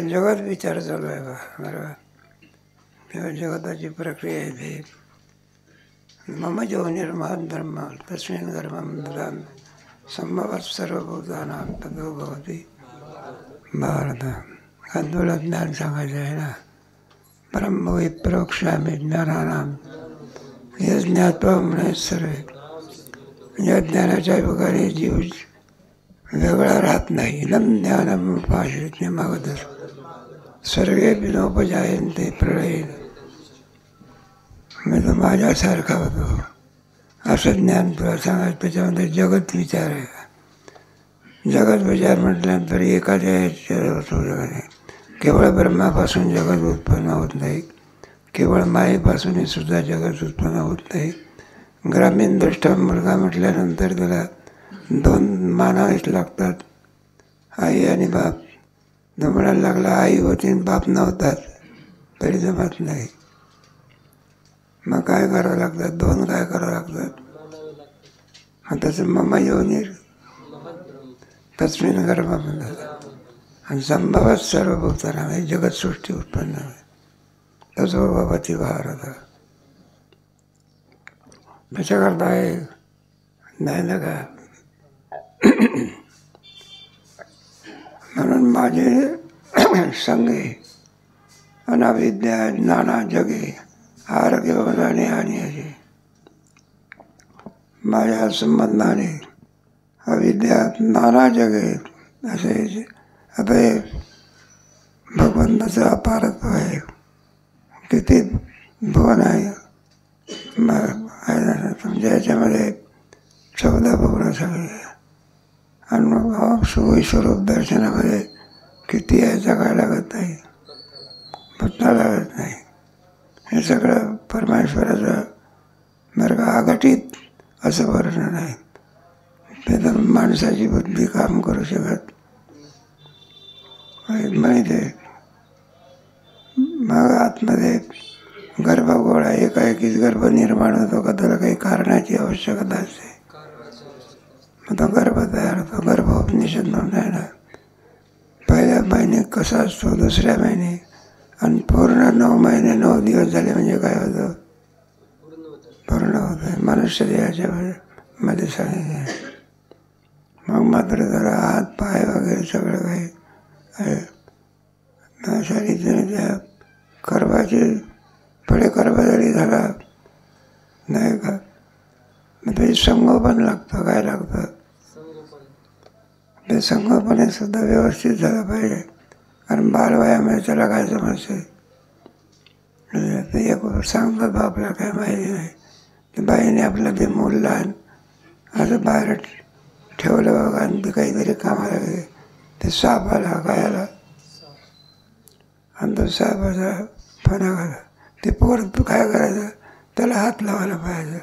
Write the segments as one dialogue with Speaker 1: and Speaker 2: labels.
Speaker 1: जगत विचार चालू आहे बरोबर. तेव्हा जगताची प्रक्रिया आहे ती. मम योनिर्महद् ब्रह्म तस्मिन् गर्भं ददामि सम्भवत् सर्वभूतानां ततो भवति भारत. अद्वैत ज्ञान सांगायचं आहे ना. ब्रह्म विप्रोक्ष्यामि ज्ञानानां यज्ञात्वा म्हणे सर्वे. या ज्ञानाच्या प्रकारे जीव वेगळा राहत नाही. इदं ज्ञानम् उपाश्रित्य मागतः सर्वे नोपजायन्ते प्रलये. मी तो माझ्यासारखा होतो असं ज्ञान तुला सांगायचं. त्याच्यामध्ये जगत विचार आहे. जगत विचार म्हटल्यानंतर एखाद्या होतो जगत आहे. केवळ ब्रह्मापासून जगत उत्पन्न होत नाही. केवळ मायेपासूनही सुद्धा जगत उत्पन्न होत नाही. ग्रामीण दृष्टा मुलगा म्हटल्यानंतर त्याला दोन मानावेच लागतात, आई आणि बाप. तो म्हणायला लागला आई होती बाप नव्हतात तरी जमत नाही. मग काय करावं लागतात? दोन काय करावं लागतात? तसं मम योनिर तस्मिन् गर्भं म्हणतात. आणि संभवत सर्वभूतानां जगत सृष्टी उत्पन्न आहे. तसो भवति भारत. त्याच्याकरता आहे नाही ना का. म्हणून माझे संगे अनाविद्या नाना जगे आरोग्य वदाने आणि असे. माझ्या संबंधाने अविद्यात नाना जगे असे. आता हे भगवंताचं अपारत्व आहे. किती भुवन आहे तुमच्या याच्यामध्ये 14 भुवनं सगळे. आणि मग स्वरूप दर्शनामध्ये किती आहे जगायला लागत नाही, पत्ता लागत नाही. हे सगळं परमेश्वराचं बरं का अघटित असं वर्णन आहे. ते तर माणसाची बुद्धी काम करू शकत माहिती आहे. मग आतमध्ये गर्भगोळा एकाएकीच गर्भ निर्माण होतो का त्याला काही कारणाची आवश्यकता असते. मग तो गर्भ तयार होतो. गर्भोपनिषद म्हणून आहे ना. पहिल्या महिने कसा असतो, दुसऱ्या महिने आणि पूर्ण 9 महिने 9 दिवस झाले म्हणजे काय होतं? पूर्ण होतं. मनुष्य देहाच्या मध्ये सांगितलं. मग मात्र जरा हात पाय वगैरे सगळं काही आहे. शरीर त्या कर्माचे पुढे कर्म जरी झाला नाही का, मग ते संगोपन लागतं. काय लागतं? ते संगोपन सुद्धा व्यवस्थित झालं पाहिजे. कारण बालवयामध्ये त्याला काय समजते ते एक सांगतात आपल्याला काय माहिती नाही. ते बाईने आपलं ते मूल लहान असं बाहेर ठेवलं बघा आणि ते काहीतरी कामाला गेले. ते साप आला काय आला आणि तो सापाचा फणा घाला. ते पोर काय करायचं? त्याला हात लावायला पाहिजे.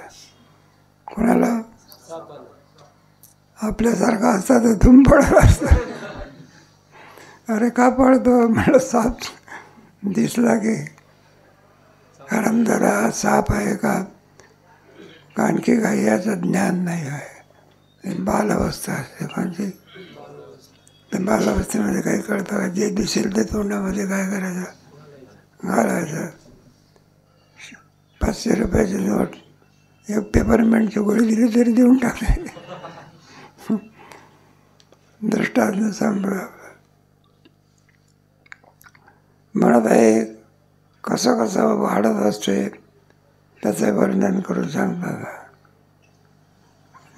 Speaker 1: कोणाला? आपल्यासारखा असता तर धूम पडत असतं. अरे का पडतो? मला साप दिसला की. कारण जरा साप आहे का आणखी काही याचं ज्ञान नाही आहे. बालावस्था असते कोणती. तर बालावस्थेमध्ये काही कळतं का? जे दिसेल ते तोंडामध्ये काय करायचं? घालायचं. 500 रुपयाची नोट एक पेपरमेंटची गोळी दिली तरी देऊन टाकायची. दृष्टांत सांभाळ. म्हणत आहे कसं कसं वाढत असते त्याचं वर्णन करून सांगतात.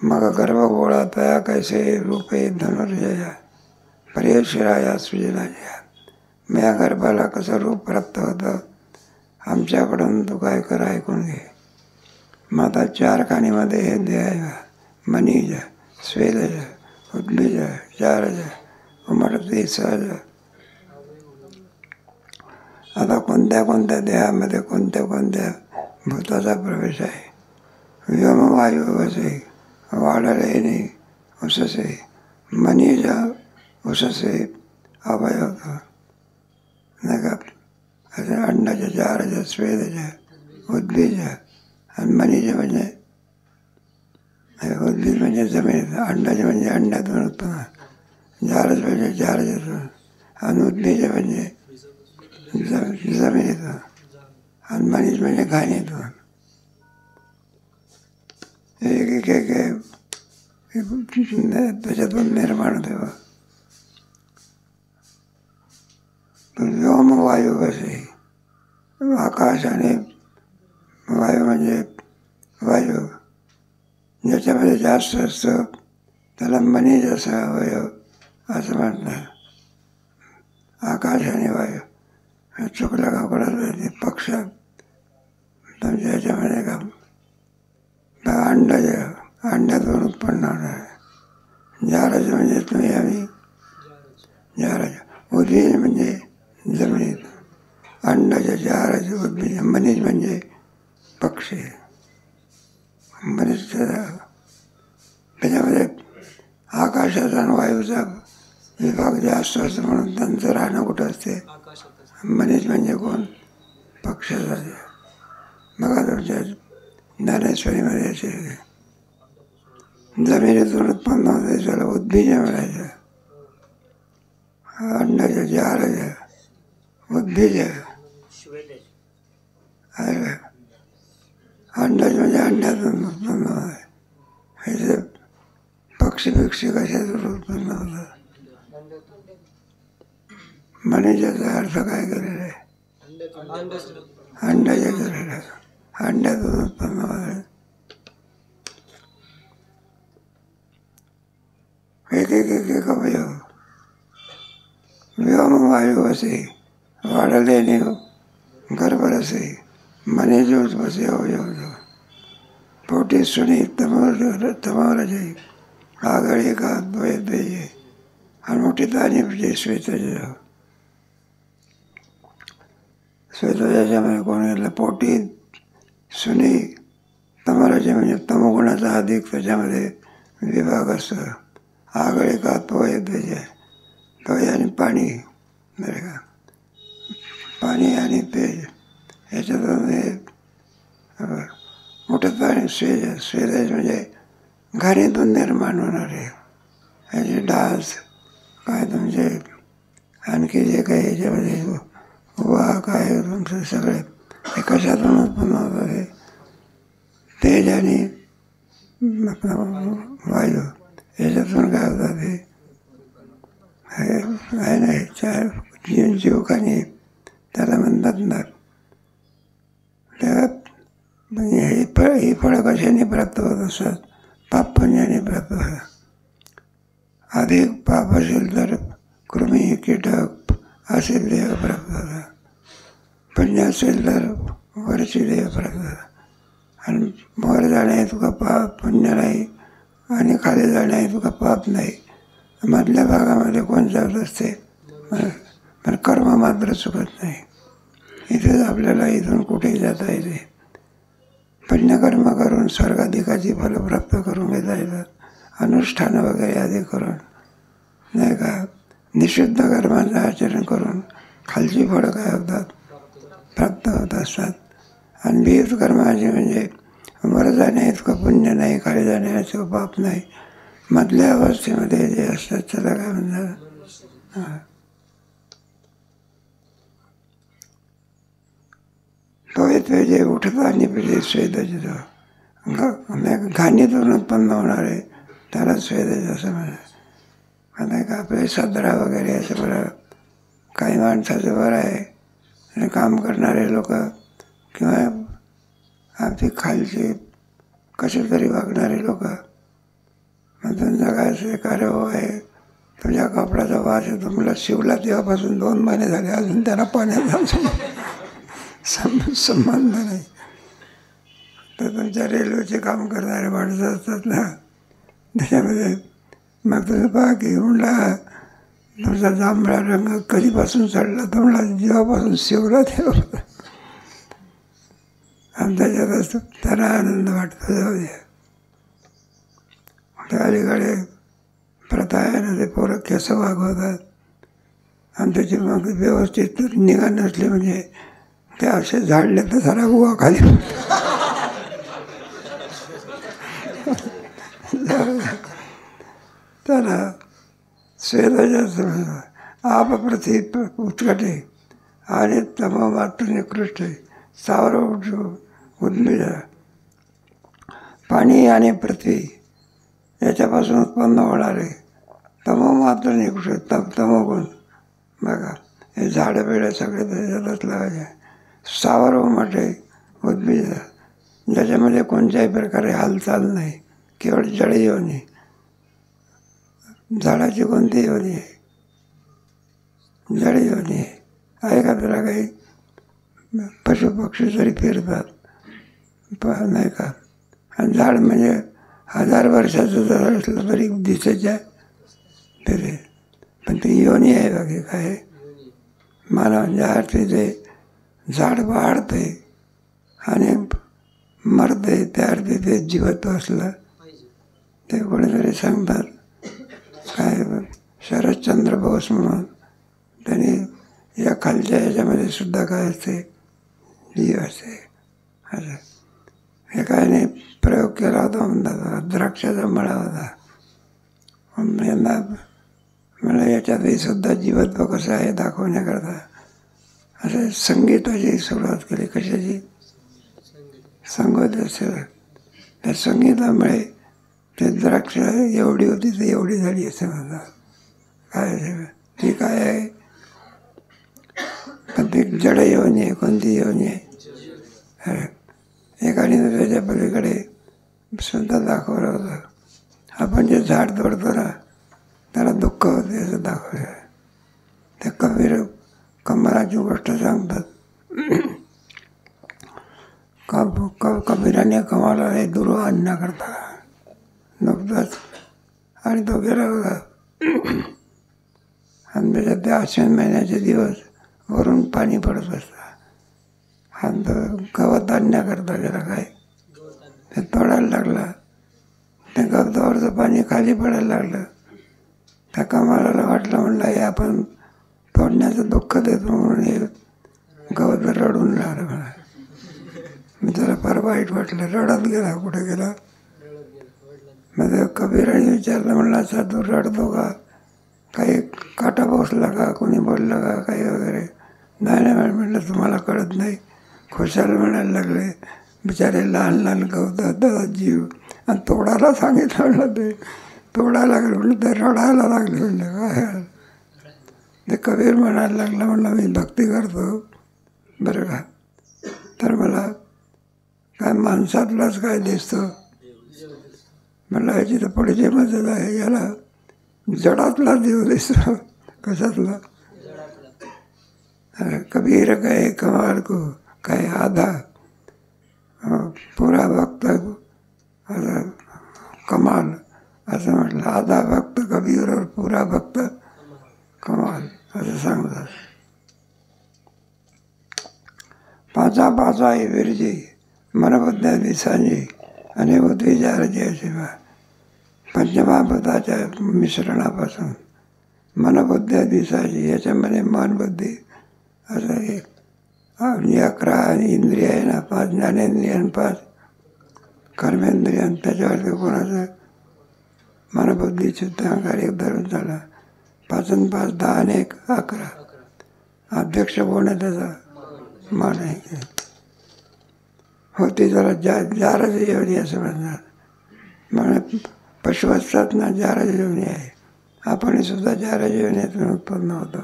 Speaker 1: मग गर्भगोळा तया कैसे रूपे धनुर्जया प्रियशिराया सृजनाच्या. मी या गर्भाला कसं रूप प्राप्त होतं आमच्याकडून तू काय कर ऐकून घे. मग आता 4 खाणीमध्ये हे देय मनीज स्वेदज उद्बीज चारज उमटते सहज. आता कोणत्या कोणत्या देहामध्ये कोणत्या कोणत्या भूताचा प्रवेश आहे. व्योमवायू वसे वाढले नाही उससे मनीज उससे अवयव नाही का. असं अंडाचे 4 स्वेदज उद्बीज आणि मनीज म्हणजे उद्बीज म्हणजे जमीन. अंडाचे म्हणजे अंड्यातून उत्पन्न. जारज म्हणजे जारज येतो आणि उद्बीज म्हणजे जमीन येतो आणि मनीष म्हणजे घाण येतो. एक एक एक त्याच्यातून निर्माण होते. व्योम वायू कसे आकाश आणि वायू म्हणजे वायू ज्याच्यामध्ये जास्त असतं त्याला मनीष असा अवयव असं म्हणतात. आकाश आणि वायू चुकलं का कोणाला पक्ष तुमच्या ह्याच्यामध्ये का अंड्यातून उत्पन्न होणार आहे. जारज म्हणजे तुम्ही आम्ही जारज. उद्बीज म्हणजे जमिनीत. अंडाच्या जारज उद्बीज. मनीष म्हणजे पक्षी. मनीष त्याच्यामध्ये आकाशाचा आणि वायूचा विभाग जास्त असतो म्हणून त्यांचं राहणं कुठं असते. मनीष म्हणजे कोण? पक्षाचा. बघा तुमच्या ज्ञानेश्वरीमध्ये असे जमिनीतून उत्पन्न होते त्याला उद्बीज म्हणायचं. अंडाच्या जारज उद्बीज. अंडाज म्हणजे अंड्यातून उत्पन्न होते. हे पक्षी कशातून उत्पन्न होतं. मनीषाचा अर्थ काय केलेला आहे? अंड्याच्या केलेला. अंड्यातून उत्पन्न होते. एक एक एक एक अवयव. व्योम वायू असे वाढलेले गर्भरसे मनीजोज बसे अवयव. पोटी सुनी तमावर जाई आगळे का द्वय द्वय आणि मोठी तानी म्हणजे श्वेतज. श्वेतजाच्यामध्ये कोण घेतलं? पोटी सुनी तमाराचे म्हणजे तमोगुणाचा अधिक त्याच्यामध्ये विभाग असतो. आगळे का द्वय द्वय. द्वय आणि पाणी बरं का. पाणी आणि पेज ह्याच्यातून हे मोठं पाणी स्वेदज म्हणजे घाणीतून निर्माण होणारे ह्याचे डास काय तुमचे आणखी जे काही ह्याच्यामध्ये वा काय तुमचं सगळे हे कशातून उत्पन्न होतं. हे तेज आणि वायू ह्याच्यातून काय होतात. हे आहे ना चार जीवकानी त्याला म्हणतात ना. त्या म्हणजे ही फळं कशाने प्राप्त होत असतात? पापपुण्याने प्राप्त होतात. अधिक पाप असेल तर कृमी कीटक असे देह प्राप्त होतात. पुण्य असेल तर वरची देह प्राप्त होतात. आणि वर जाणे तुका पाप पुण्य नाही आणि खाली जाणे तुका पाप नाही. मधल्या भागामध्ये कोण जात असते पण कर्म मात्र चुकत नाही. इथेच आपल्याला इथून कुठेही जाता येते. पुण्यकर्म करून स्वर्गाधिकाची फलं प्राप्त करून घेता येतात. अनुष्ठान वगैरे आधी करून नाही का. निषिद्ध कर्माचं आचरण करून खालची फळं काय होतात? प्राप्त होत असतात. आणि विहित कर्माचे म्हणजे वर जाणे इतकं पुण्य नाही खाली जाणे इतकं पाप नाही. मधल्या अवस्थेमध्ये जे असतात त्याला काय म्हणतात? तो येतो जे उठतो आणि पिढी स्वेदज. घाणीतून उत्पन्न होणारे त्याला स्वेदज असं म्हणतात. आता का आपले सदरा वगैरे असं बरं काही माणसाचं बरं आहे आणि काम करणारे लोक किंवा अगदी खालचे कसे तरी वागणारे लोक त्यांचं काय असे कार्य आहे. तुझ्या कपड्याचा वास येतो मला शिवला तेव्हापासून 2 महिने झाले अजून त्यांना पाण्याचा संबंध नाही. तर तुमच्या रेल्वेचे काम करणारे माणसं असतात ना त्याच्यामध्ये मग तुम्ही पहा की म्हणला तुमचा जांभळा रंग कधीपासून चढला तर म्हणला जेव्हापासून शिवला तेव्हा. आणि त्याच्यात त्यांना आनंद वाटतो. जाऊ द्या. त्या अलीकडे प्रथा आहे ना ते पोरं केस वागवतात आणि त्याची मग व्यवस्थित निगा नसली म्हणजे ते असे झाडले तर सारा उवा खाली त्याला स्वेदज आप पृथ्वी उत्कटे आणि तमो मात्र निकृष्ट सावर उद्भिज. पाणी आणि पृथ्वी याच्यापासून उत्पन्न होणारे तमो मात्र निकृष्ट तमोगुण. बघा हे झाडं बिडं सगळे त्याच्यातच लावायचे. सावर मोठे उद्भिज ज्याच्यामध्ये कोणत्याही प्रकारे हालचाल नाही, केवळ जडी योनी. झाडाची कोणती योनी आहे? जडी योनी आहे का? त्याला काही पशुपक्षी जरी फिरतात नाही का? आणि झाड म्हणजे 1000 वर्षाचं जर असलं तरी दिसायच्या फिरे, पण ती योनी आहे. बाकी काय मानवाच्या अर्थी ते झाड वाढते आणि मरते, त्या अर्थी ते जिवत्व असलं ते कोणीतरी सांगतात. काय शरदचंद्र बोस म्हणून त्यांनी या खालच्या ह्याच्यामध्ये सुद्धा काय असते, जीव असते असं. हे काय नाही प्रयोग केला होता म्हणतात. द्राक्षाचा मळा होता. यांना मला याच्यातही सुद्धा जीवत्व कसं आहे दाखवण्याकरता असं संगीताची सुरुवात केली. कशाची? संगीत असेल. त्या संगीतामुळे ते द्राक्ष एवढी होती तर एवढी झाली असं म्हणतात. काय ती काय आहे? पण ती जड योनी आहे. कोणती योनी आहे? एकाने त्याच्या पलीकडे सुद्धा दाखवलं होतं. आपण जे झाड तोडतो ना त्याला दुःख होते असं दाखवलं. त्या कबीराची गोष्ट सांगतात. कबीराने कमाला हे दुर्वा आणण्याकरता नुकताच आणि तो गेला होता. आणि त्याच्यात ते आश्विन महिन्याचे दिवस वरून पाणी पडत असतं. आणि तो गवत आणण्याकरता गेला. काय ते तोडायला लागला. त्या गवतावरचं पाणी खाली पडायला लागलं. त्या कमालाला वाटलं, म्हणलं हे आपण तोडण्याचं दुःख देतो म्हणून हे गवत रडून लागलं. म्हणा मी त्याला फार वाईट वाटलं. रडत गेला. कुठे गेला? मग कबीराने विचारलं, म्हणलं असा तू रडतो का? काही काटा बसला का? कोणी बोललं का? काही वगैरे? नाही म्हटलं तुम्हाला कळत नाही. खुशाल म्हणायला लागले. बिचारे लहान लहान गवतात जीव. आणि तोडायला सांगितलं म्हणलं ते तोडायला लागलं. म्हणलं ते रडायला लागले. म्हणलं काय? ते कबीर म्हणायला लागला, म्हणलं मी भक्ती करतो बरं का, तर मला काय माणसातलाच काय दिसतो? म्हणलं याची तर पुढची मदत आहे. याला जडातला जीव दिसतो. कशातला? कबीर काय कमाल को काय आधा पुरा भक्त असं कमाल असं म्हटलं. आधा भक्त कबीर और पुरा भक्त कमाल असं सांगतात. पाचा पाचा ही विरजी मनबुद्ध्या दिसांजी आणि उद्विचाराची शिवा. पंचमहाभूताच्या मिश्रणापासून मनबुद्ध्या दिसाची याच्यामध्ये मनबुद्धी असं एक 11 आणि इंद्रिय आहे ना, 5 ज्ञानेंद्रिय आणि 5 कर्मेंद्रिय. त्याच्यावरती कोणाचं मनबुद्धीचा कार्य धरून झाला. 5 आणि 5 10 आणि 1 11. अध्यक्ष कोण आहे त्याचा? मन आहे. होती जरा जारज जेवणी असं म्हणतात. म्हणजे पशु असतात ना, जारज जेवणी आहे. आपण सुद्धा जारज जेवण्यातून उत्पन्न होतो.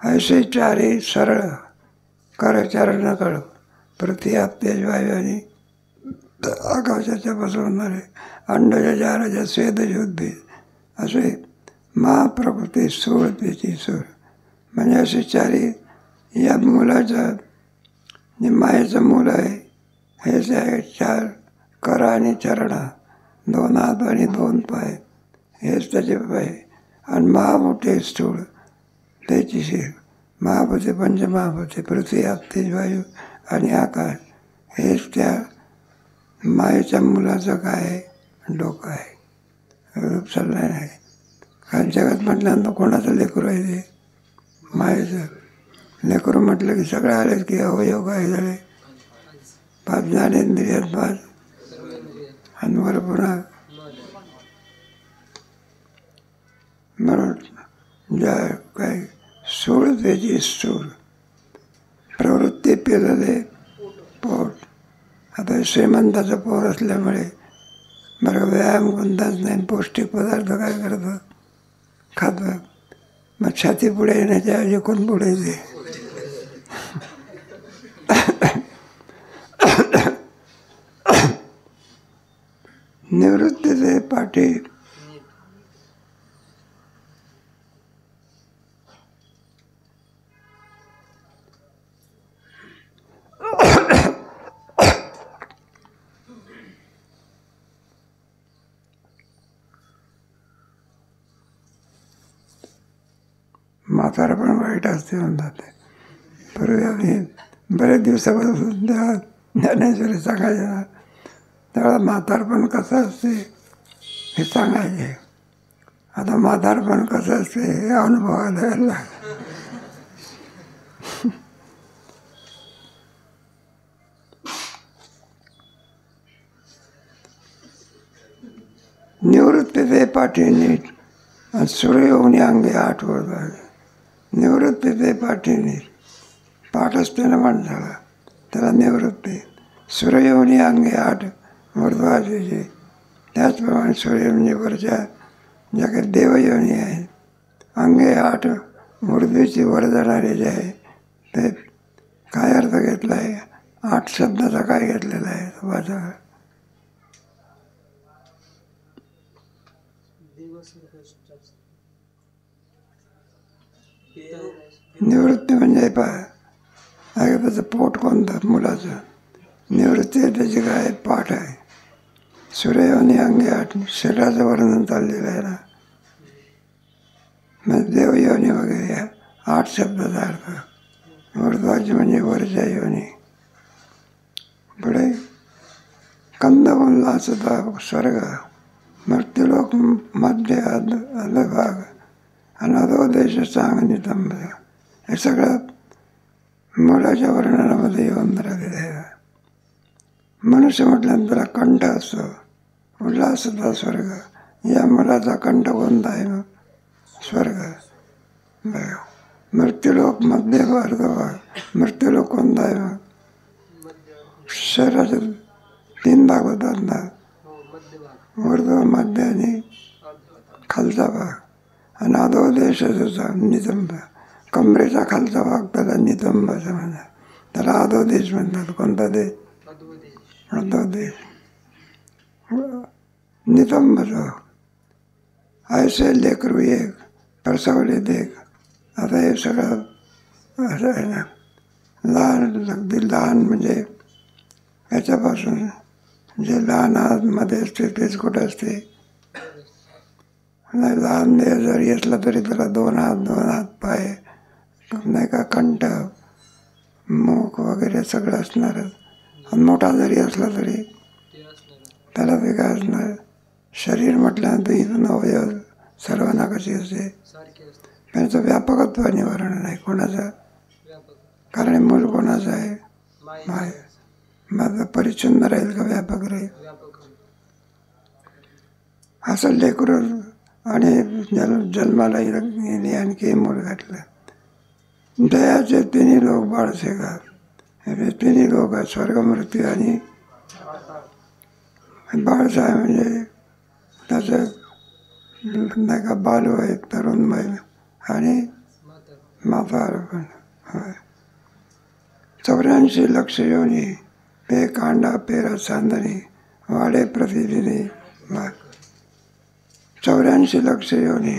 Speaker 1: ऐसे चारी सरळ करचरण कळ पृथ्वी तेज वायू आणि आकाशाच्या बसवणारे अंडज जारज स्वेदज उद्भिद असे महाप्रकृती सूळ त्याची सूर. म्हणजे असे चारी या मुलाचं जे मायेचं मूल आहे हेच आहे. 4 कर आणि चरण, 2 हात आणि 2 पाय हेच त्याचे पाय. आणि महामोठे स्थूळ त्याची शिर. महाभूते पंचमहाभूते पृथ्वी तेज वायू आणि आकाश हेच त्या मायेच्या मुलाचं काय आहे? डोकं आहे. रूप चाललं नाही. कारण जगात म्हटल्यानंतर कोणाचं लेकरू आहे ते? मायेचं. लेकरू म्हटलं की सगळं आले की अवयव काय झाले? 5 ज्ञानेंद्रियात 5 आणि वर पुन्हा म्हणून ज्या काही सूळ त्याची सूळ प्रवृत्ती पेरले पोट. आता श्रीमंताचं पोर असल्यामुळे बरं व्यायाम कोणताच नाही, पौष्टिक पदार्थ काय करतं खातं, मग छाती पुढे येण्याच्या ऐवजी कोण पुढे येते. निवृत्तीचे पाठी म्हातारा पण वाईट असते म्हणतात ते. पूर्वी आम्ही बरेच दिवसापासून त्या ज्ञानेश्वरी सांगायचे ना, त्यावेळेला म्हातारपण कसं असते हे सांगायचे. आता म्हातारपण कसं असते हे अनुभवायला यायला लागलं. निवृत्तीचे पाठी नीट आणि सूर्य येऊन अंगे आठवत. निवृत्तीचे पाठी नीट, पाठ असते ना माणसाला, त्याला निवृत्ती. सूर्य येऊन अंगे आठ मृदवाचे, त्याचप्रमाणे सूर्य म्हणजे वरच्या ज्या काही देवयोनी आहे, अंगे आठ मृदूची वर जाणारे जे आहे ते काय अर्थ घेतला आहे, 8 शब्दाचा काय घेतलेला आहे वाचा. निवृत्ती म्हणजे पहा, त्याचं पोट कोणतं मुलाचं, निवृत्ती त्याची काय पाठ आहे. सूर्ययोनी अंगे आठ, शरीराचं वर्णन चाललेलं आहे ना, मग देवयोनी वगैरे 8 शब्दाचा अर्थ. मृदवाची म्हणजे वरच्या योनी. पुढे कंद उल्हासता स्वर्ग, मृत्यूलोक मध्य अधभाग, अनादोदेश सांग नितंब, हे सगळं मुलाच्या वर्णनामध्ये येऊन राहिलेलं आहे. मनुष्य म्हटल्यानंतर कंठ असतो, उल्हासता स्वर्ग. या मुलाचा कंठ कोणता आहे मग स्वर्ग. बघा, मृत्यूलोक मध्य अर्धभाग, मृत्यूलोक कोणता आहे मग शरीराचे 3 भाग होतात ना, ऊर्ध्व मध्य आणि खालचा भाग. आणि अधोदेशाचा नितंब, कमरेचा खालचा भाग त्याला नितंब असं म्हणतात, त्याला अधोदेश म्हणतात. कोणता देश, अधोदेश. नितंब जो ऐसे लेकरू एक प्रसवले देख. आता हे सगळं असं आहे ना, लहान अगदी लहान म्हणजे याच्यापासून जे लहान आतमध्ये असते तेच कुठं असते, नाही लहान जरी असला तरी त्याला 2 हात पाय नाही का, कंठ मूक वगैरे सगळं असणारच. आणि मोठा जरी असला तरी त्याला ते काय असणार. शरीर म्हटल्यानंतर इथून अवयव सर्वांना कशी असते, त्याचं व्यापकत्व निवारण नाही कोणाचं, कारण मूल कोणाचं आहे माय. माझं परिच्छिन्न राहील का व्यापक राहील. असं लेकरू आणि जन्माला येणे आणखी मूल घातलं. दयाचे 3 लोक बाळसे का, हे 3 लोक आहेत, स्वर्ग मृत्यू आणि बाळसाहेब म्हणजे त्याचं नाही का बालवय, तरुणवय आणि म्हातारपण. 84 लक्ष योनी, पे कांडा पेरा चांदणी, वाडे प्रतिदिनी. 84 लक्ष योनी,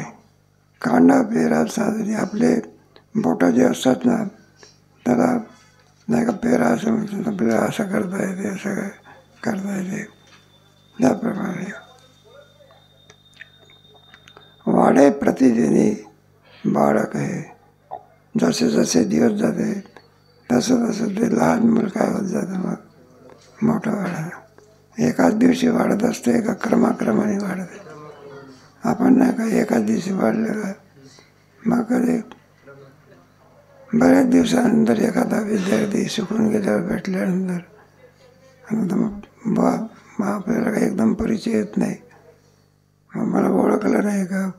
Speaker 1: कांडा पेरा चांदणी. आपले बोटं जे असतात ना त्याला नाही का पेरा असं म्हणतात, आपल्याला असं करता येते, असं काय करता येते. त्याप्रमाणे वाढे प्रतिदिनी बाळक आहे. जसे जसे दिवस जाते तसं तसं ते लहान मूल काय होत जातं, मग मोठं वाढत. एकाच दिवशी वाढत असते का क्रमाक्रमाने वाढते. आपण नाही का एकाच दिवशी वाढलं का मग कधी बऱ्याच दिवसानंतर एखादा विद्यार्थी शिकून गेल्यावर भेटल्यानंतर आपल्याला काही एकदम परिचय येत नाही. मग मला ओळखलं नाही का,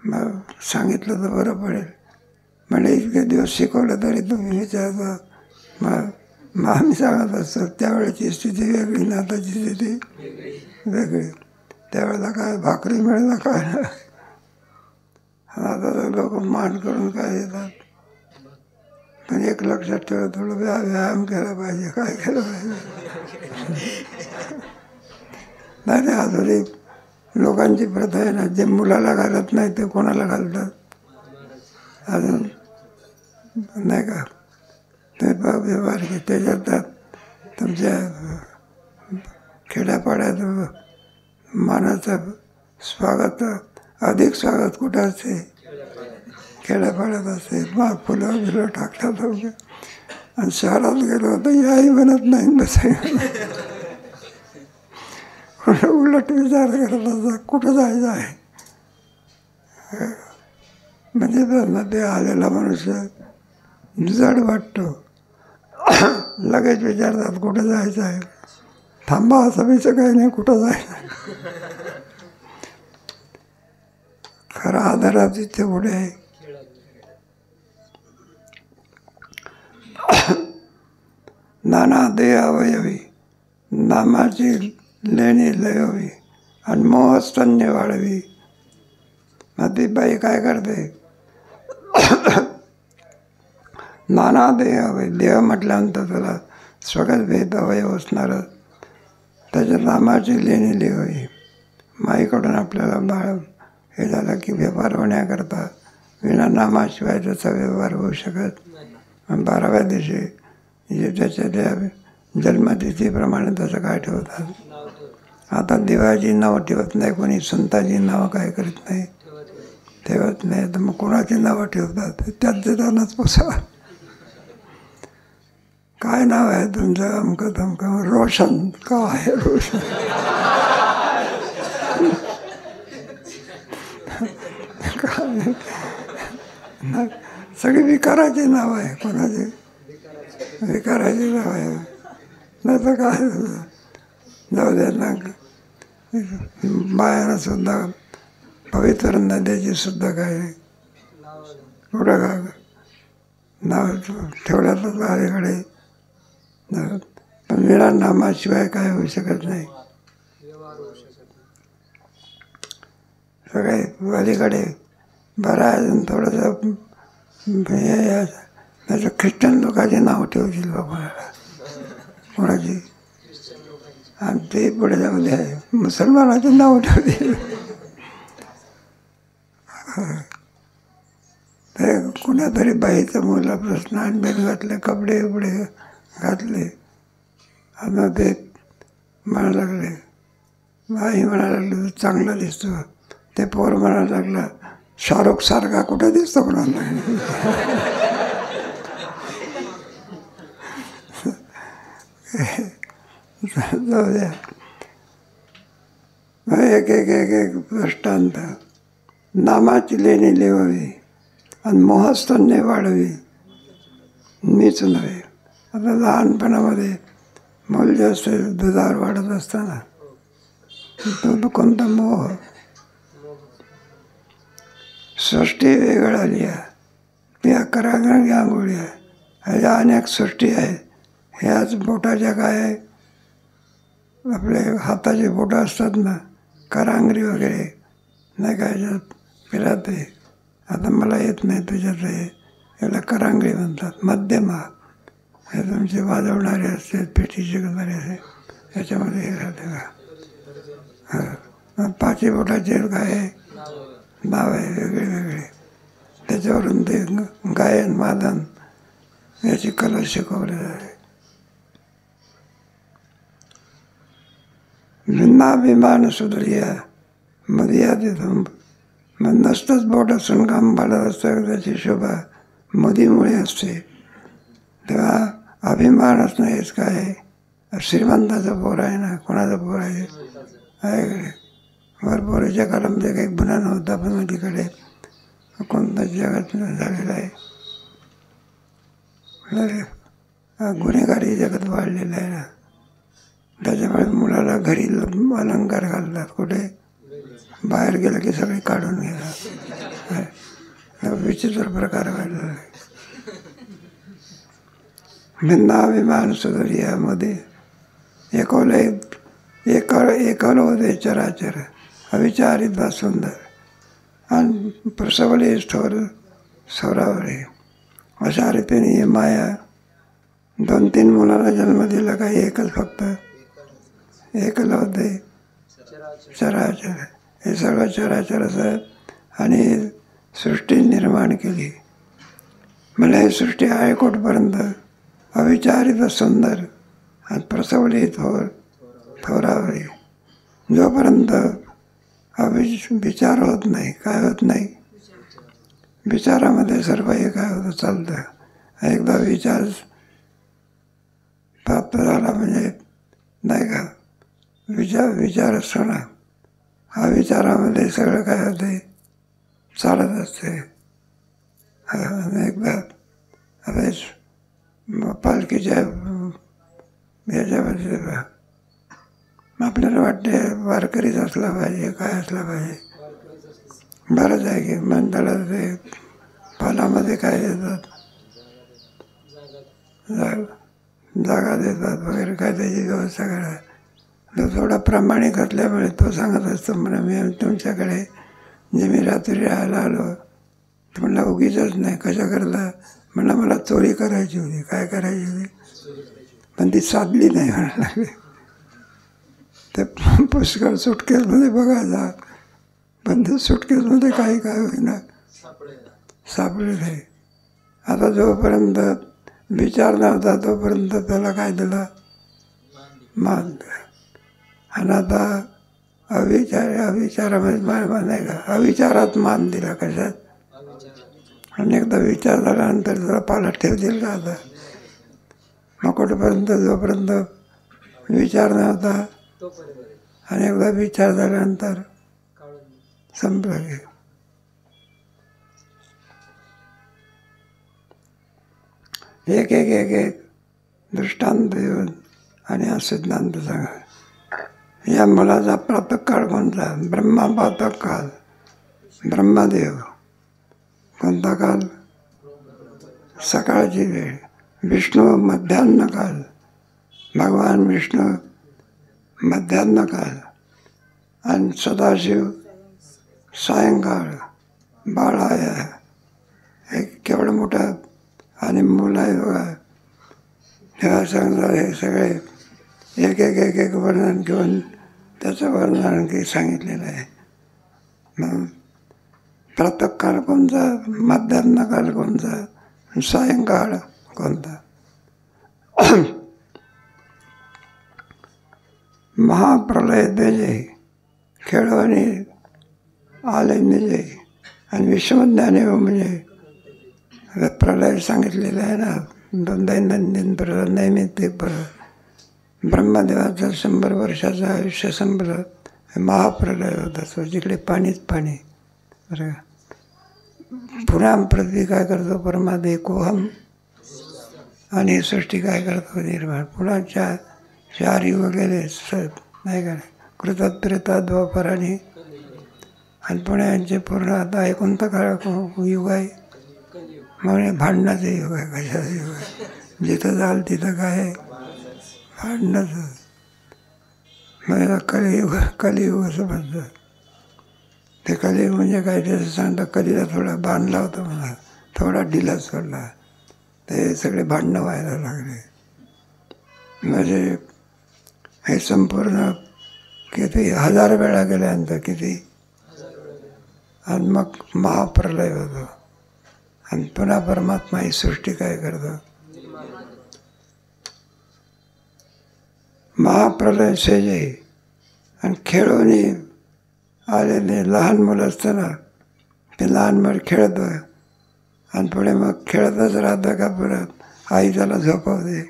Speaker 1: मग सांगितलं तर बरं पडेल. म्हणजे इतके दिवस शिकवलं तरी तुम्ही विचारता. मग आम्ही सांगत असतो त्यावेळेची स्थिती वेगळी ना आताची स्थिती वेगळी. त्यावेळेला काय भाकरी मिळाला काय ना. आता तर लोक मान करून काय येतात. पण एक लक्षात ठेवा, थोडं व्यायाम केला पाहिजे. काय केलं पाहिजे नाही अजूनही लोकांची प्रथा आहे ना, जे मुलाला घालत नाही ते कोणाला घालतात अजून नाही का. ते व्यवहार की त्याच्यात तुमच्या खेड्यापाड्यात मानाचं स्वागत, अधिक स्वागत कुठं असते? खेड्यापाड्यात असते. मग फुलं बिलं टाकतात वगैरे. आणि शहरात गेलो तर याही म्हणत नाही बसाई. उलट विचार करत असतात कुठं जायचं आहे. म्हणजे त्यांना ते आलेला मनुष्य जड वाटतो. लगेच विचारतात कुठं जायचं आहे. थांबा असं बीचं काही नाही, कुठं जायचं. खरा आधारात तिथे पुढे आहे. नाना देह अवयवी नामाची लेणी लयावी आणि मोहस्तन्य वाढवी. मग ती बाई काय करते? नाना देह अवय, देह म्हटल्यानंतर त्याला स्वगत भेद अवयव असणारं, त्याच्या नामाची लेणी लिहावी. माईकडून आपल्याला बाळ हे झालं की व्यवहार होण्याकरता विना नामाशिवाय त्याचा व्यवहार होऊ शकत. 12व्या दिवशी जे त्याच्या जन्मतिथीप्रमाणे त्याचं काय ठेवतात. आता देवाची नावं ठेवत नाही कोणी, संतांची नावं काय करत नाही, ठेवत नाही. तर मग कोणाची नावं ठेवतात? त्यात त्यांनाच पोसा. काय नाव आहे तुमचं? अमकं तमकं. रोशन. का आहे रोशन? काय सगळी विकाराची नाव आहे. कोणाची विकाराची नाव आहे. नाही तर काय जाऊ द्या ना. बायानं सुद्धा पवित्र नद्याची सुद्धा काय कुठं का नाव ठेवल्यातच अलीकडे. पण विना नामाशिवाय काय होऊ शकत नाही. सगळे अलीकडे बरं आहे. अजून थोडंसं हे त्याचं ख्रिश्चन लोकांची नाव ठेवतील बाबा कोणाची. आणि ते पुढे जाऊ द्या मुसलमानाचे नाव ठेवतील. ते कुणातरी बाईचा मुला प्रश्न आणि बेन घातले, कपडे बिपडे घातले. आता ते म्हणायला लागले, बाई म्हणायला लागले तू चांगला दिसतो. ते पोर म्हणायला लागला शाहरुख सारखा कुठं दिसतो कोणाला. जाऊ द्या. एक एक एक एक दृष्टांत. नामाची लेणी लिहावी आणि मोहस्तन्य वाढवी. मीच नव्हे. आता लहानपणामध्ये मूल जे असते दुधावर वाढत असताना तो कोणता मोह. सृष्टी वेगळा लिहा. या करांगणी आंघोळी आहे. ह्याच्या अनेक सृष्टी आहेत. ह्याच बोटाच्या काय आपले हाताचे बोटं असतात ना, करांगरी वगैरे नाही का ह्याच्यात फिरते. आता मला येत नाही तुझ्यात हे. याला करांगरी म्हणतात. मध्यमा हे तुमचे वाजवणारे असते, पेटी शिकवणारे असते, याच्यामध्ये हे राहते का. हां पाची बोटाचे काय नाव आहे वेगळे वेगळे. त्याच्यावरून ते गायन वादन याची कला शिकवली जाते. भिन्नाभिमान सुधरिया मर्यादितम. मग नसतंच बोट असून काम पाडत असतं. त्याची शोभा मधीमुळे असते. तेव्हा अभिमानच नाहीच. काय श्रीमंताचं पोर आहे ना, कोणाचं पोर आहे भरपूर जगामध्ये काही गुन्हा नव्हता, पण तिकडे कोणतं जगत झालेलं आहे. गुन्हेगारी जगत वाढलेलं आहे ना. त्याच्यामुळे मुलाला घरी अलंकार घालतात. कुठे बाहेर गेलं की सगळे काढून गेला. विचित्र प्रकार घडला. भिन्नाभिमान सुदर्यामध्ये एकोले एकल होते चराचर अविचारित वा सुंदर आणि प्रसवले थोर स्वरावले. अशा रीतीने ही माया 2-3 मुलाला जन्म दिला काही एकच फक्त एकल होते चराचर. हे सगळं चराचर असं आणि सृष्टी निर्माण केली. म्हणजे ही सृष्टी आहे कुठपर्यंत अविचारित व सुंदर आणि प्रसवली थोरावली. जोपर्यंत विचार होत नाही, काय होत नाही, विचारामध्ये सर्व हे काय होतं चालतं. एकदा विचार प्राप्त झाला म्हणजे नाही का विचार असतो ना, हा विचारामध्ये सगळं काय होते चालत असते. एकदा पालखीच्या ह्याच्यामध्ये आपल्याला वाटते वारकरीच असला पाहिजे, काय असला पाहिजे. बरंच आहे की म्हणताला ते फलामध्ये काय देतात, जागा देतात वगैरे काय त्याची व्यवस्था करा. तो थोडा प्रामाणिक असल्यामुळे तो सांगत असतो म्हणा मी तुमच्याकडे जे मी रात्री राहायला आलो तर म्हणला उगीच नाही कशा करता म्हणला मला चोरी करायची होती. काय करायची होती पण ती साधली नाही म्हणायला लागली. ते पुष्कळ सुटकेसमध्ये बघायचा पण ते सुटकेसमध्ये काही काय होईना सापडले नाही. आता जोपर्यंत विचार नव्हता तोपर्यंत त्याला काय दिला मान दिला. आणि आता अविचारामध्ये नाही का अविचारात मान दिला. कशात आणि एकदा विचार झाल्यानंतर त्याला पालट ठेवतील का आता. मग कुठपर्यंत जोपर्यंत विचार नव्हता आणि एकदा विचार झाल्यानंतर संपलं की. एक एक एक एक दृष्टांत देऊन आणि हा सिद्धांत सांगा. या मुलाचा प्रातःकाळ कोणता ब्रह्मापातक काल ब्रह्मदेव कोणता काल सकाळची वेळ. विष्णू मध्यान्ह काल भगवान विष्णू मध्यान्ह काल आणि सदाशिव सायंकाळ. बाळाया एक केवढं मोठं आणि मुलं आहे बघा. तेव्हा सांगतात हे सगळे एक एक एक एक वर्णन घेऊन त्याचं वर्णन आणखी सांगितलेलं आहे. मग प्रातःकाळ कोणता मध्यान्ह काल कोणता सायंकाळ कोणता. महाप्रलय तेजे खेळवणी आले निजे आणि विश्वज्ञानी म्हणजे प्रलय सांगितलेलं आहे ना. दैनंदिन प्रलय नैमित्तिक प्रलय. ब्रह्मदेवाचं 100 वर्षाचं आयुष्य संपलं महाप्रलय होता तो जिकडे पाणीच पाणी. बरं पुन्हा पृथ्वी काय करतो परमादे कोहम आणि सृष्टी काय करतो निर्माण. पुन्हा 4 युग गेले नाही का कृतत्रेता द्वापर आणि पुन्हा यांचे पूर्ण आता आहे कोणता काळ युग आहे म्हणून भांडणाचं युग आहे. कशाचं युग आहे जिथं जाल तिथं काय आहे भांडणाचं. म्हणजे कलियुग असं म्हणतात. ते कलियुग म्हणजे काय त्याचं सांगतात कलीला थोडा बांधला होता म्हणा थोडा ढिला सोडला ते सगळे भांडणं व्हायला लागले. म्हणजे हे संपूर्ण किती 1000 वेळा गेल्यानंतर किती आणि मग महाप्रलय होतो आणि पुन्हा परमात्मा ही सृष्टी काय करतो. महाप्रलय सेजे आणि खेळून आलेले लहान मुलं असताना ते लहान मुलं खेळतं आणि पुढे मग खेळतच राहतं का परत आई त्याला झोपवते.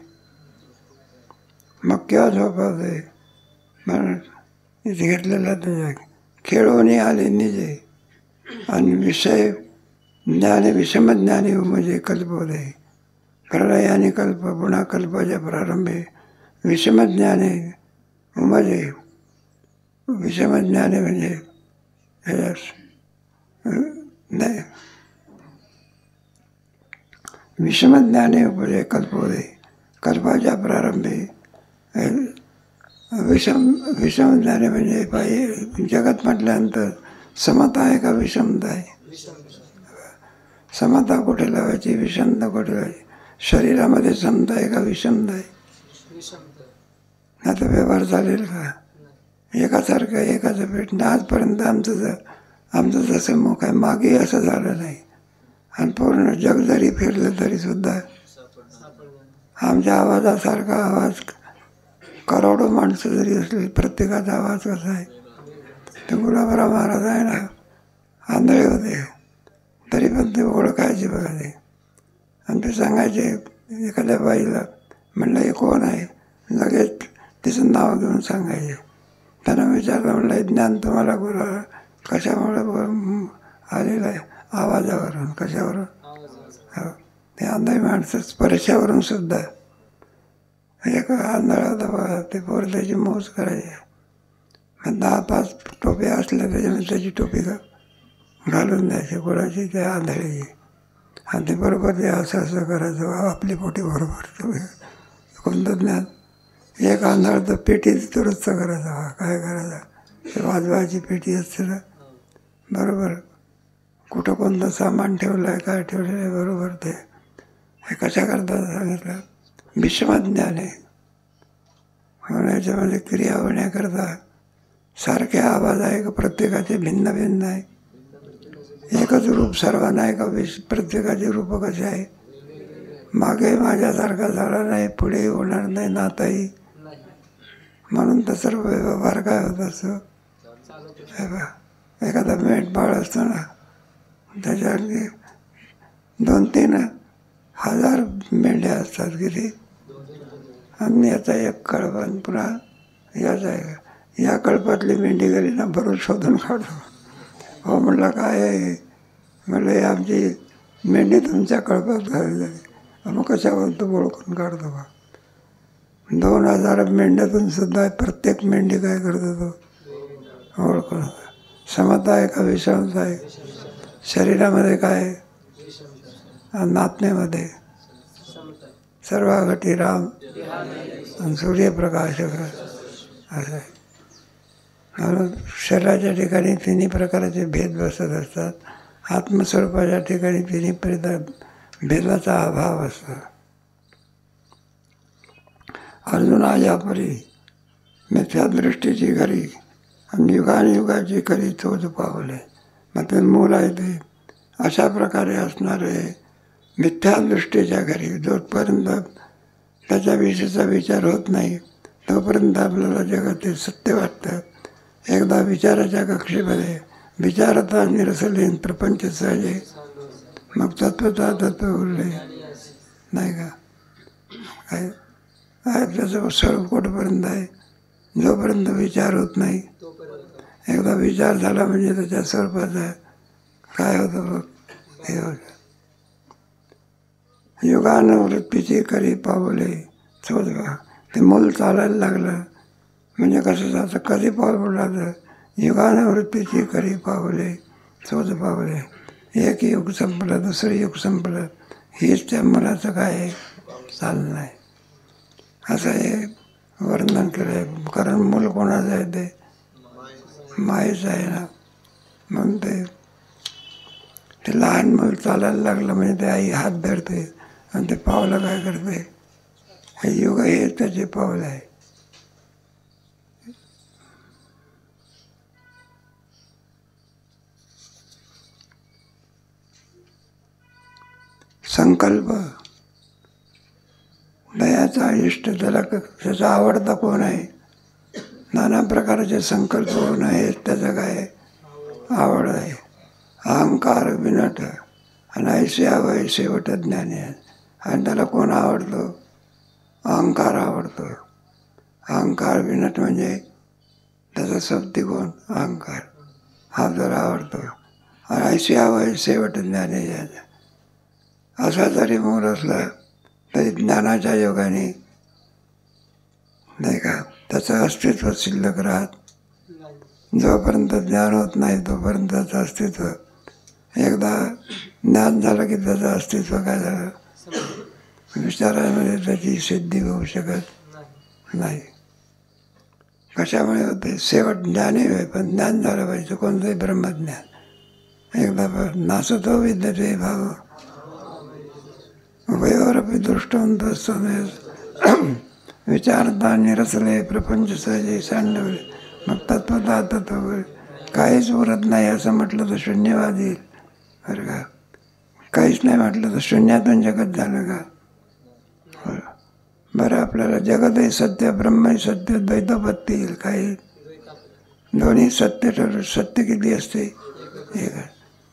Speaker 1: मग केव्हा झोपवते म्हणून इथे घेतलेलं त्याच्या खेळून आले निजे आणि विषय ज्ञाने विषमज्ञानी म्हणजे कल्पवते. प्रलयाने कल्प पुन्हा कल्पाच्या प्रारंभे विषमज्ञाने उमजे. विषमज्ञाने म्हणजे नाही. विषमज्ञाने उपजे कल्पोदे, कल्पाच्या प्रारंभी विषमज्ञाने म्हणजे पाहिजे जगत म्हटल्यानंतर समता आहे का विषमता आहे? समता कुठे लावायची, विषमता कुठे लावायची? शरीरामध्ये समता आहे का विषमता आहे? आता व्यवहार चालेल का? एकासारखं एकाचं पेट. आजपर्यंत आमचं जसं मुख आहे मागे असं झालं नाही. आणि पूर्ण जग जरी फिरलं तरी सुद्धा आमच्या आवाजासारखा आवाज करोडो माणसं जरी असली प्रत्येकाचा आवाज कसा आहे. ते गुलाबराव महाराज आहे ना, आंधळे होते तरी पण ते ओळखायचे बघा ते. आणि ते सांगायचे एखाद्या बाईला, म्हणलं हे कोण आहे, लगेच तिचं नाव घेऊन सांगायचे. त्यांना विचारलं, म्हणलं ज्ञान तुम्हाला गुरु कशामुळे आलेलं आहे? आवाजावरून. कशावरून? हो. ते आंधळी माणसं स्पर्शावरून सुद्धा. एक आंधळा होता बघा, ते पोर त्याची मौज करायचे. 10-5 टोप्या असल्या त्याच्यामध्ये त्याची टोपी घालून द्यायची कोणाची, त्या आंधळीची. आणि ते बरोबर ते असं असं करायचं, आपली पोटी बरोबर. कोणतं ज्ञान? एक आंधळ तर पेटीच दुरुस्त करायचा. काय करायचं? ते वाजवायची पेटी असते ना, बरोबर कुठं कोणतं सामान ठेवलं आहे, काय ठेवलेलं आहे, बरोबर ते. हे कशाकरता सांगितलं? विषमज्ञान आहे. म्हणून याच्यामध्ये क्रिया होण्याकरता सारखे आवाज आहे का प्रत्येकाचे भिन्न भिन्न आहे? एकच रूप सर्वांना आहे का प्रत्येकाचे रूप कसे आहे? मागे माझ्यासारखा झाला नाही, पुढे होणार नाही, नाताही. म्हणून तर सर्व व्यवहार काय होत असतो. एखादा मेंढपाळ असतो ना, त्याच्यावरती 2-3 हजार मेंढ्या असतात किती. आणि याचा एक कळप, आणि पुन्हा याचा आहे, या कळपातली मेंढी गेली ना बरोबर शोधून काढतो. हो म्हणलं काय आहे? म्हणलं हे आमची मेंढी तुमच्या कळपात घालली झाली. मग कशावर तो ओळखून काढतो बा. 2000 मेंढ्यातून सुद्धा प्रत्येक मेंढी काय करतो तो ओळखून. समता आहे का विषमता आहे? शरीरामध्ये काय आहे? नाचण्यामध्ये सर्व घटी राम आणि सूर्यप्रकाश असं आहे. म्हणून शरीराच्या ठिकाणी 3 प्रकारचे भेद बसत असतात. आत्मस्वरूपाच्या ठिकाणी 3 भेदाचा अभाव असतो. अर्जुना या परी मिथ्यादृष्टीची घरी आणि युगानुयुगाची खरी चोच पावले. मग ते मूल आहे ते अशा प्रकारे असणारे मिथ्यादृष्टीच्या घरी. जोपर्यंत त्याच्याविषयीचा विचार होत नाही तोपर्यंत आपल्याला जगात सत्य वाटतं. एकदा विचाराच्या कक्षेमध्ये विचारता निरसले प्रपंच सहजे, मग तत्वता तत्व उरले नाही का. काय त्याचं स्वरूप कुठपर्यंत आहे? जोपर्यंत विचार होत नाही. एकदा विचार झाला म्हणजे त्याच्या स्वरूपाचा काय होतं बघ, हे होतं. युगानुवृत्तीची करी पावले शोधवा. ते मूल चालायला लागलं म्हणजे कसं जातं, कधी पाऊल पडलं? युगानुवृत्तीची करी पावले शोध पावले. एक युग संपलं, दुसरं युग संपलं, हेच त्या मुलाचं काय आहे? चालणं आहे. असं हे वर्णन केलं आहे. कारण मूल कोणाचं आहे? ते मायेचं आहे ना. म्हणून ते लहान मूल चालायला लागलं म्हणजे ते आई हात धरते आणि ते पावलं काय करते? हे युग हे त्याचे पाऊल आहे. संकल्प दयाचा इष्ट, त्याचा आवडता कोण आहे? नाना प्रकारचे संकल्प होणं हे त्याचं काय आवड आहे. अहंकार विनट आणि ऐसे हवं शेवट ज्ञानी आहे. आणि त्याला कोण आवडतो? अहंकार आवडतो. अहंकार विनट म्हणजे त्याचा शब्दिकोन अहंकार हा जरा आवडतो. आणि ऐसे हवं शेवट ज्ञानी आहे. असा जरी मूल असला तरी ज्ञानाच्या योगाने नाही का त्याचं अस्तित्व शिल्लक राहत जोपर्यंत ज्ञान होत नाही तोपर्यंत त्याचं अस्तित्व, एकदा ज्ञान झालं की त्याचं अस्तित्व काय झालं, विचारामध्ये त्याची सिद्धी होऊ शकत नाही. कशामुळे होते? शेवट ज्ञानही होय, पण ज्ञान झालं पाहिजे, कोणतंही ब्रह्मज्ञान. एकदा नासतो विद्यते भाव उभयोरपि दृष्टवंत विचारता निरसले प्रपंच सहजे सांडवले. मग तत्वता तत्व काहीच उरत नाही असं म्हटलं तर शून्यवाद येईल बरं का. काहीच नाही म्हटलं तर शून्यातून जगत झालं का. बरं, आपल्याला जगतही सत्य, ब्रह्मही सत्य, द्वैतपत्ती येईल. काही दोन्ही सत्य ठरवलं. सत्य किती असते? एक.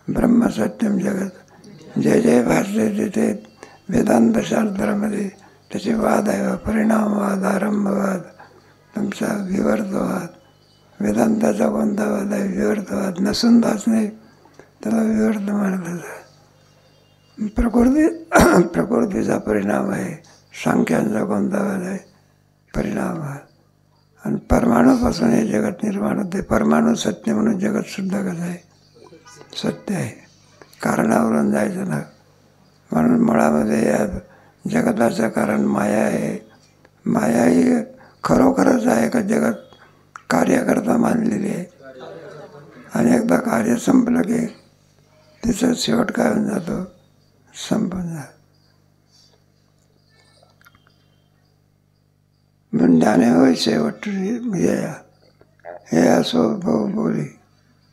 Speaker 1: ब्रह्म सत्यम जगत. जे जे भासते तिथे वेदांत शास्त्रामध्ये त्याचे वाद आहे. परिणामवाद, आरंभवाद, तुमचा विवर्तवाद. वेदांताचा कोणता वाद आहे? विवर्तवाद. नसून भासणे त्याला विवर्त म्हटलं जातं. प्रकृतीचा परिणाम आहे. सांख्यांचा कोणता वाद आहे? परिणामवाद. आणि परमाणूपासून हे जगत निर्माण होते. परमाणू सत्य म्हणून जगतसुद्धा कसं आहे? सत्य आहे. कारणावरून जायचं ना. म्हणून मुळामध्ये या जगताचं कारण माया आहे. माया ही खरोखरच आहे का जगत कार्यकर्ता मानलेली आहे. आणि एकदा कार्य संपलं की तिचं शेवट काय होऊन जातो? संपून जातो. ज्ञाने होय शेवट हे असो बोली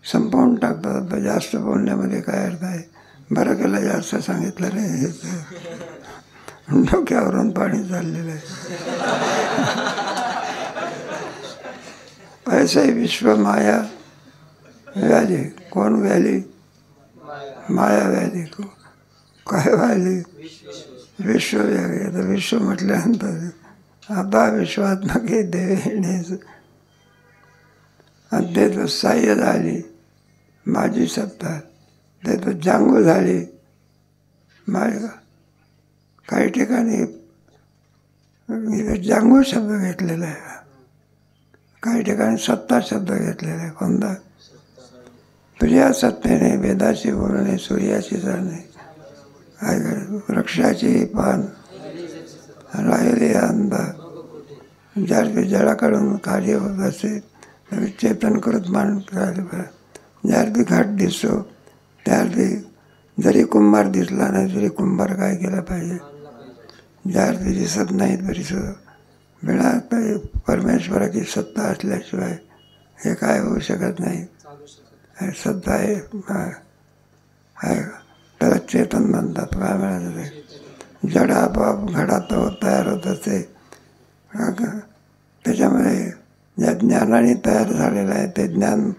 Speaker 1: संपवून टाकतात. जास्त बोलण्यामध्ये काय अर्थ आहे? बरं केलं जास्त सांगितलं रे. डोक्यावरून पाणी चाललेलं आहे. ऐसे विश्व माया व्याली. कोण व्याली? माया व्याली. काय व्याली? विश्व व्याली. आता विश्व म्हटल्यानंतर आता विश्वात्मके देवेणेच अद्वैत साह्य झाली माझी सत्ता. ते तो जांगू झाली माझ्या. काही ठिकाणी जांगू शब्द घेतलेला आहे, काही ठिकाणी सत्ता शब्द घेतलेला आहे. कोणता? तुझ्या सत्तेने वेदाची बोलणे, सूर्याची चालणे, वृक्षाची पान राहिले अंधा. ज्यावेळी जळाकडून कार्य होत असे चेतनकृत माणूस राहिले बरं. ज्यावेळी घाट दिसतो त्यावेळी जरी कुंभार दिसला नाही तरी कुंभार काय केलं पाहिजे? ज्यावेळी दिसत नाही तरी वेळा परमेश्वराची सत्ता असल्याशिवाय हे काय होऊ शकत नाही. सत्ता आहे त्याला चेतन म्हणतात. काय म्हणायचं ते? जड आपोआप घडात तयार होत असते. त्याच्यामध्ये ज्या ज्ञानाने तयार झालेलं आहे ते ज्ञान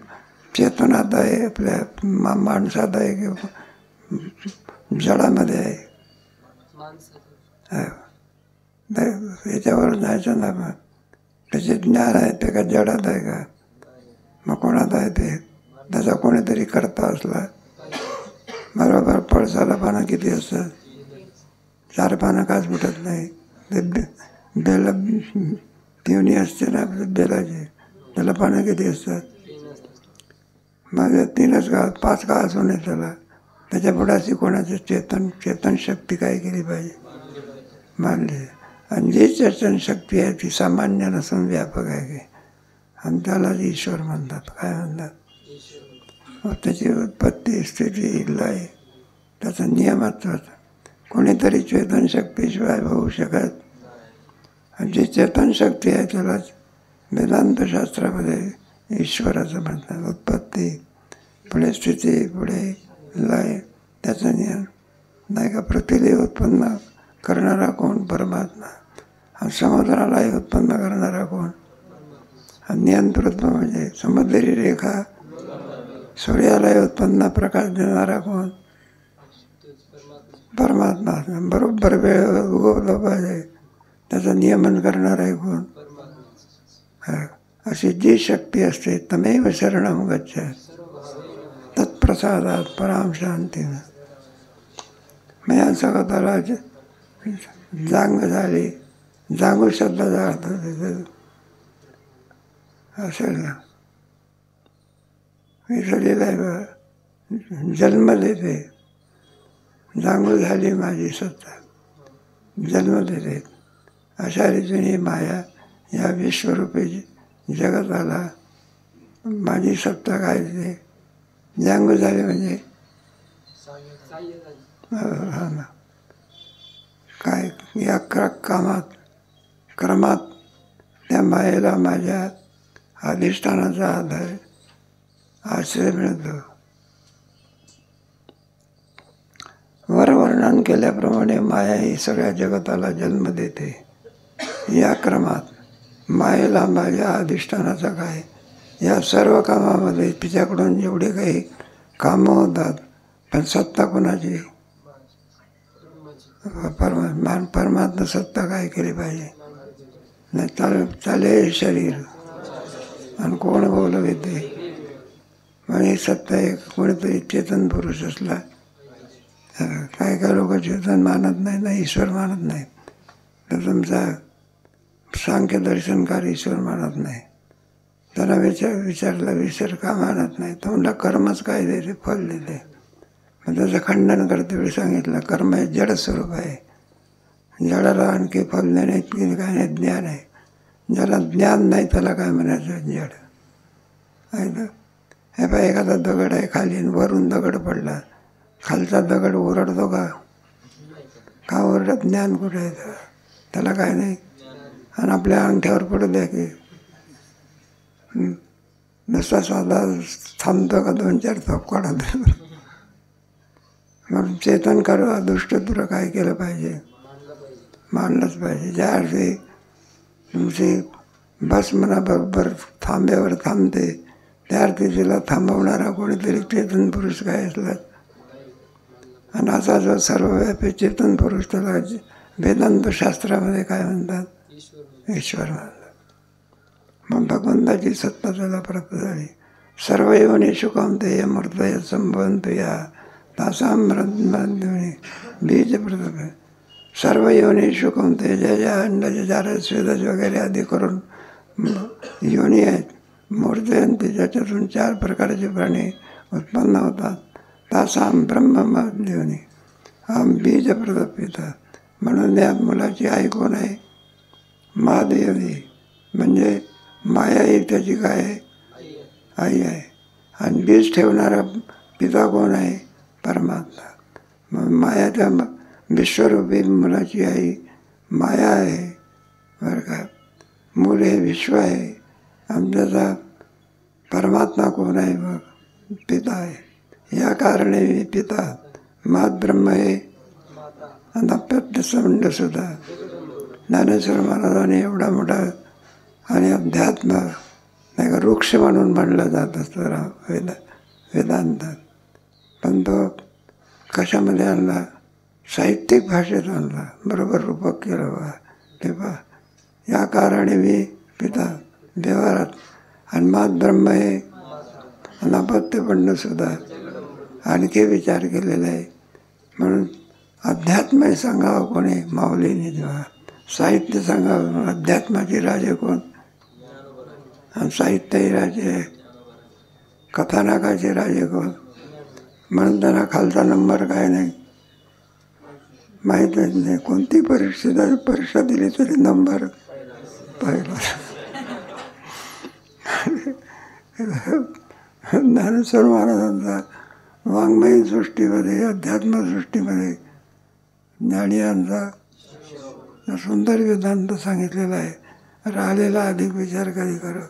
Speaker 1: चेतनात आहे, आपल्या माणसात आहे किंवा जडामध्ये आहे. याच्यावर जायचं ना. मग त्याचे ज्ञान आहे ते का जडात आहे का? मग कोणात आहे ते? त्याचा कोणीतरी करता असला. बरोबर पळसाला पानं किती असतात? 4 पानं काच फुटत नाही. ते बेला पिवणी असते ना आपल्या बेलाची, त्याला पानं किती असतात? मग 3च का 5 का असू नये त्याला. त्याच्या पुढाची कोणाची चेतन शक्ती काय केली पाहिजे? मानली. आणि जी चेतन शक्ती आहे ती सामान्य नसून व्यापक आहे. आणि त्यालाच ईश्वर म्हणतात. काय म्हणतात? त्याची उत्पत्ती, स्थिती, लय, त्याचा नियमच होता. कोणीतरी चेतन शक्तीशिवाय होऊ शकत. आणि जी चेतन शक्ती आहे त्यालाच वेदांतशास्त्रामध्ये ईश्वराचं म्हणतात. उत्पत्ती, पुढे स्थिती, पुढे लय, त्याचा नियम नाही का. पृथ्वीला उत्पन्न करणारा कोण? परमात्मा. आणि समुद्रालाही उत्पन्न करणारा कोण? नियंतृत्व म्हणजे समुद्री रेखा. सूर्यालाही उत्पन्न प्रकाश देणारा कोण? परमात्मा. बरोबर वेळ उगवला पाहिजे त्याचं नियमन करणार आहे कोण? अशी जी शक्ती असते तमेव शरणं गच्छ तत्प्रसादात पराम शांतीनं. मी असं त्याला जांग झाली. जांगू शब्दाचा अर्थ असेल ना. विसरलेला आहे बा. जन्म देते, जांगू झाली माझी सत्ता, जन्म देते. अशा रीतीने माया या विश्वरूपी जगताला माझी सत्ता काय देते, जांगू झाली म्हणजे हा ना. काय या क्रमात त्या मायेला माझ्या अधिष्ठानाचा आधार आश्रय मिळतो. वरवर्णन केल्याप्रमाणे माया ही सगळ्या जगताला जन्म देते. या क्रमात मायेला माझ्या अधिष्ठानाचा काय, या सर्व कामामध्ये तिच्याकडून जेवढे काही कामं होतात, पण सत्ता कोणाची, परमात्मा सत्ता काय केली पाहिजे. नाही चाले शरीर आणि कोण बोलविते, म्हणजे सत्ता एक कोणीतरी चेतन पुरुष असला. काय काय लोक चेतन मानत नाही ना, ईश्वर मानत नाही. तर तुमचा सांख्य दर्शनकार ईश्वर मानत नाही. त्यांना विचारलं ईश्वर का मानत नाही, तर म्हणलं कर्मच काय देते, फल देते. मग त्याचं खंडन करते वेळी सांगितलं कर्म हे जड स्वरूप आहे. जडाला आणखी फल देणे इतकी काय नाही, ज्ञान आहे. ज्याला ज्ञान नाही त्याला काय म्हणायचं जड आहे ना. हे पाय एखादा दगड आहे खाली, वरून दगड पडला, खालचा दगड ओरडतो का ओरडत, ज्ञान कुठे आहे त्याला काय नाही. आणि आपल्या अंगठ्यावर पडू द्या की नुसता साधा थांबतो का 2-4 थपकाडा. म्हणून चेतन करू दुष्ट तुला काय केलं पाहिजे, मानलंच पाहिजे. ज्या अर्थी तुमची बस मनाबरोबर थांब्यावर थांबते, त्या अर्थी तिला थांबवणारा कोणीतरी चेतन पुरुष काय असला. आणि असा जो सर्वव्यापी चेतन पुरुष त्याला वेदांत शास्त्रामध्ये काय म्हणतात, ईश्वर म्हणतात. मग भगवंताची सत्ता त्याला प्राप्त झाली. सर्व योनिषु कौंतेय मूर्तय संभवन्तया तासां ब्रह्मध्वनी बीज प्रथम. सर्व योनिषु कौंतेय, ज्या ज्या अंडज जारज स्वेदज वगैरे आदी करून योनी आहेत, मूर्तयंती, ज्याच्यातून 4 प्रकारचे प्राणी उत्पन्न होतात. तासां ब्रह्मध्वनी हा बीज प्रदपिता. म्हणून या मुलाची आई कोण आहे, महादेवी, म्हणजे माया ही त्याची काय आहे, आई आहे. आणि बीज ठेवणारा पिता कोण आहे, परमात्मा. मग माया त्या विश्वरूपी मुलाची आई माया आहे बरं का. मूल हे विश्व आहे. आमच्याचा परमात्मा कोण आहे, मग पिता आहे. या कारणे पिता मात ब्रह्म हे अनप्यसंड सुद्धा. ज्ञानेश्वर महाराजांनी एवढा मोठा आणि अध्यात्म नाही का वृक्ष म्हणून मानलं जात असतं वेदांतात. पण तो कशामध्ये आणला, साहित्यिक भाषेत आणला, बरोबर रूपक केलं बा. ते पहा, या कारणे मी पिता व्यवहारात आणि मात ब्रह्म हे अनापत्यपंड सुद्धा आणखी विचार केलेला आहे. म्हणून अध्यात्म हे सांगावं कोणी, माऊलीने जेव्हा साहित्य सांगावं. अध्यात्माचे राजे कोण, आणि साहित्यही राजे, कथानकाचे राजे कोण. म्हणून त्यांना खालचा नंबर काय नाही, माहीतच नाही. कोणती परीक्षा दिली तरी नंबर पाहिला. ज्ञानेश्वर महाराजांचा वाङ्मयी सृष्टीमध्ये, अध्यात्मसृष्टीमध्ये ज्ञानियांचा सुंदर वेदांत सांगितलेला आहे. राहिलेला अधिक विचार कधी करा.